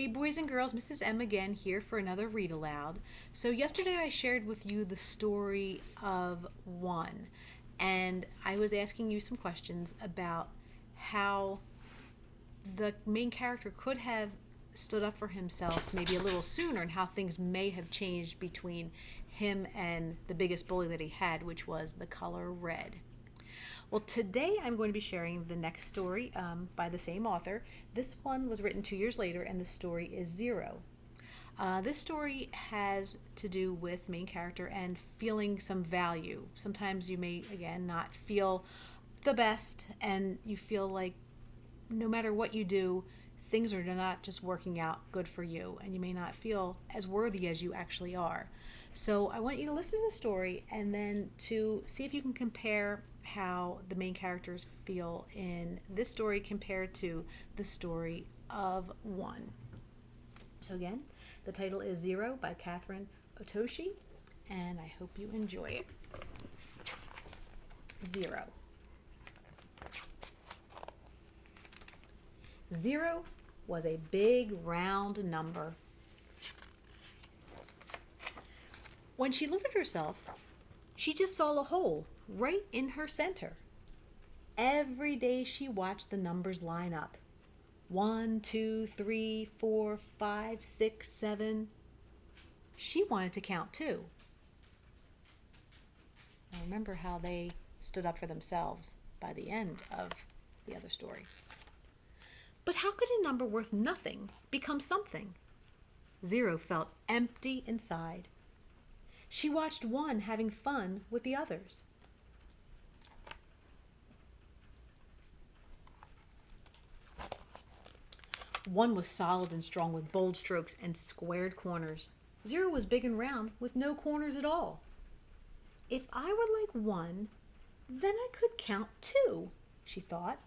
Hey boys and girls, Mrs. M again here for another read aloud. So yesterday I shared with you the story of one, and I was asking you some questions about how the main character could have stood up for himself maybe a little sooner, and how things may have changed between him and the biggest bully that he had, which was the color red. Well, today I'm going to be sharing the next story by the same author. This one was written 2 years later, and the story is Zero. This story has to do with main character and feeling some value. Sometimes you may, again, not feel the best, and you feel like no matter what you do, things are not just working out good for you, and you may not feel as worthy as you actually are. So I want you to listen to the story and then to see if you can compare how the main characters feel in this story compared to the story of one. So again, the title is Zero by Kathryn Otoshi, and I hope you enjoy it. Zero. Zero was a big round number. When she looked at herself, she just saw a hole right in her center. Every day she watched the numbers line up. 1, 2, 3, 4, 5, 6, 7. She wanted to count too. Now remember how they stood up for themselves by the end of the other story. But how could a number worth nothing become something? Zero felt empty inside. She watched one having fun with the others. One was solid and strong with bold strokes and squared corners. Zero was big and round with no corners at all. If I were like one, then I could count too, she thought.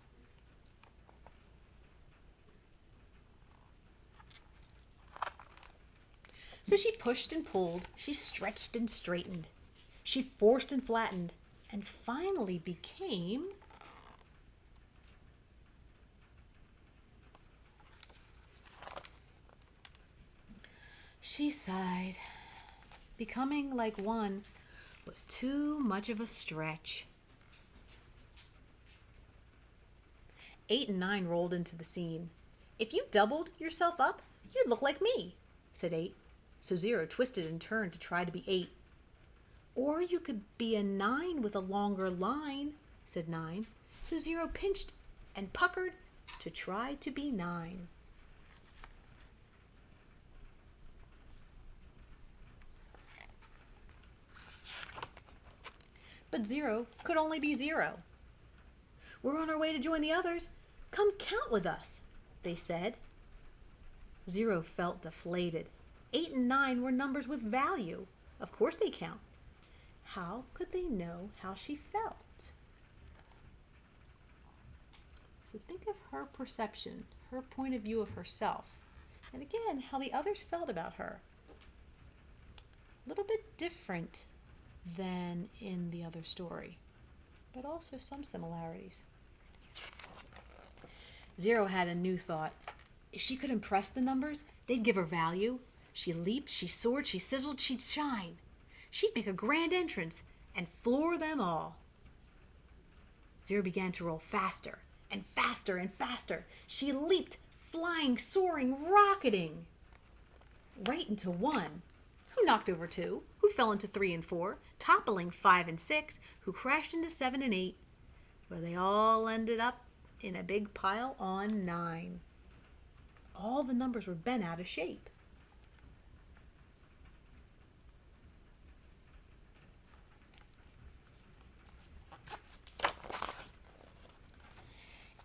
So she pushed and pulled, she stretched and straightened, she forced and flattened, and finally became... She sighed. Becoming like one was too much of a stretch. 8 and 9 rolled into the scene. If you doubled yourself up, you'd look like me, said 8. So Zero twisted and turned to try to be 8. Or you could be a 9 with a longer line, said 9. So Zero pinched and puckered to try to be 9. But Zero could only be 0. We're on our way to join the others. Come count with us, they said. Zero felt deflated. 8 and 9 were numbers with value. Of course they count. How could they know how she felt? So think of her perception, her point of view of herself, and again, how the others felt about her. A little bit different than in the other story, but also some similarities. Zero had a new thought. If she could impress the numbers, they'd give her value. She leaped, she soared, she sizzled, she'd shine. She'd make a grand entrance and floor them all. Zero began to roll faster and faster and faster. She leaped, flying, soaring, rocketing, right into 1, who knocked over 2, who fell into 3 and 4, toppling 5 and 6, who crashed into 7 and 8, where they all ended up in a big pile on 9. All the numbers were bent out of shape.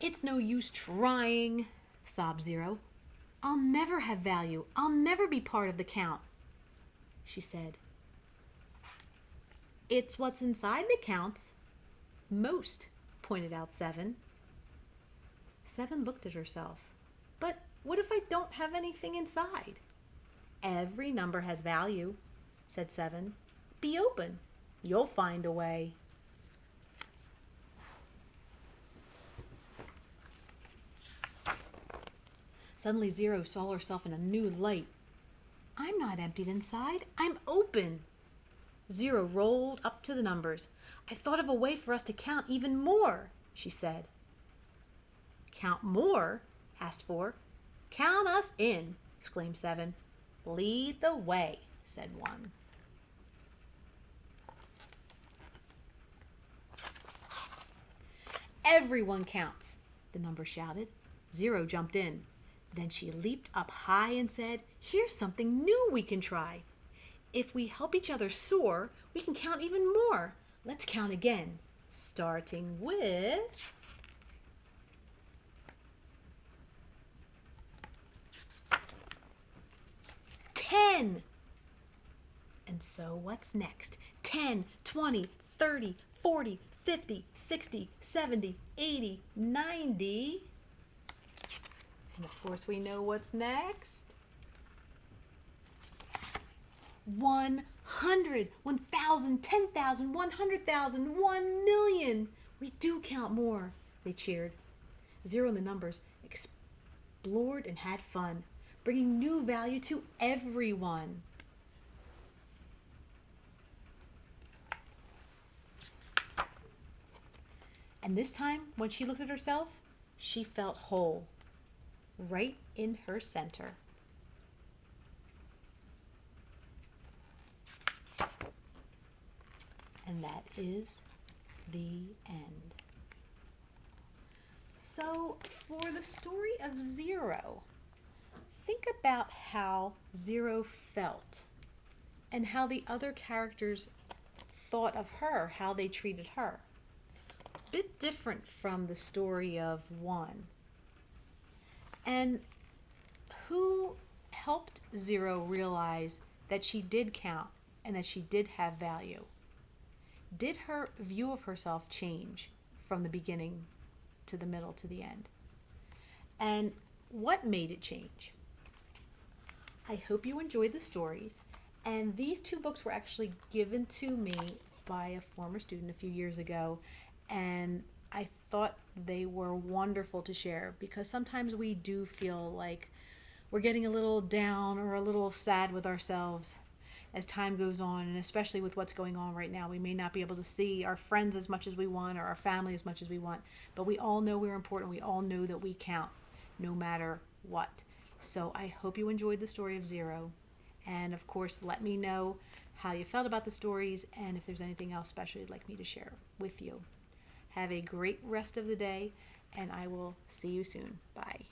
It's no use trying, sobbed Zero. I'll never have value. I'll never be part of the count, she said. It's what's inside that counts. Most, pointed out 7. 7 looked at herself. But what if I don't have anything inside? Every number has value, said 7. Be open. You'll find a way. Suddenly Zero saw herself in a new light. I'm not emptied inside. I'm open. Zero rolled up to the numbers. I thought of a way for us to count even more, she said. Count more? Asked 4. Count us in, exclaimed 7. Lead the way, said 1. Everyone counts, the number shouted. Zero jumped in. Then she leaped up high and said, Here's something new we can try. If we help each other soar, we can count even more. Let's count again, starting with 10. And so what's next? 10, 20, 30, 40, 50, 60, 70, 80, 90. And of course we know what's next. 100, 1,000, 10,000, 100,000, 1,000,000. We do count more, they cheered. Zero in the numbers explored and had fun, bringing new value to everyone. And this time, when she looked at herself, she felt whole, right in her center. And that is the end. So, for the story of Zero, think about how Zero felt and how the other characters thought of her, how they treated her. A bit different from the story of 1. And who helped Zero realize that she did count and that she did have value? Did her view of herself change from the beginning to the middle to the end? And what made it change? I hope you enjoyed the stories. And these 2 books were actually given to me by a former student a few years ago. And I thought they were wonderful to share because sometimes we do feel like we're getting a little down or a little sad with ourselves as time goes on, and especially with what's going on right now. We may not be able to see our friends as much as we want or our family as much as we want, but we all know we're important. We all know that we count no matter what. So I hope you enjoyed the story of Zero. And of course, let me know how you felt about the stories and if there's anything else special you'd like me to share with you. Have a great rest of the day, and I will see you soon. Bye.